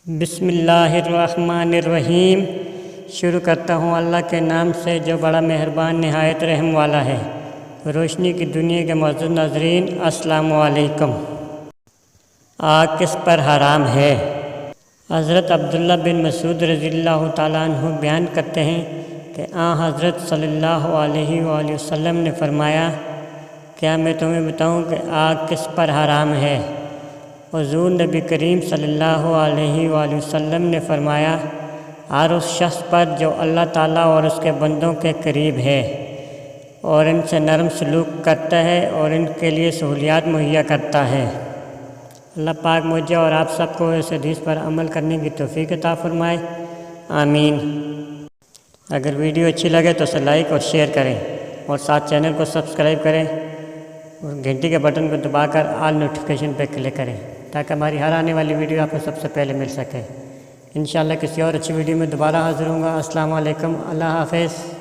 بسم اللہ الرحمن الرحیم۔ شروع کرتا ہوں اللہ کے نام سے جو بڑا مہربان نہایت رحم والا ہے۔ روشنی کی دنیا کے معزز ناظرین، السلام علیکم۔ آگ کس پر حرام ہے؟ حضرت عبداللہ بن مسعود رضی اللہ تعالیٰ عنہ بیان کرتے ہیں کہ حضرت صلی اللہ علیہ وآلہ وسلم نے فرمایا، کیا میں تمہیں بتاؤں کہ آگ کس پر حرام ہے؟ حضور نبی کریم صلی اللہ علیہ وآلہ وسلم نے فرمایا، ہر اس شخص پر جو اللہ تعالیٰ اور اس کے بندوں کے قریب ہے اور ان سے نرم سلوک کرتا ہے اور ان کے لیے سہولیات مہیا کرتا ہے۔ اللہ پاک مجھے اور آپ سب کو اس حدیث پر عمل کرنے کی توفیق عطا فرمائے، آمین۔ اگر ویڈیو اچھی لگے تو اسے لائک اور شیئر کریں اور ساتھ چینل کو سبسکرائب کریں اور گھنٹی کے بٹن کو دبا کر آل نوٹیفیکیشن پہ کلک کریں تاکہ ہماری ہر آنے والی ویڈیو آپ کو سب سے پہلے مل سکے۔ انشاءاللہ کسی اور اچھی ویڈیو میں دوبارہ حاضر ہوں گا۔ السلام علیکم، اللہ حافظ۔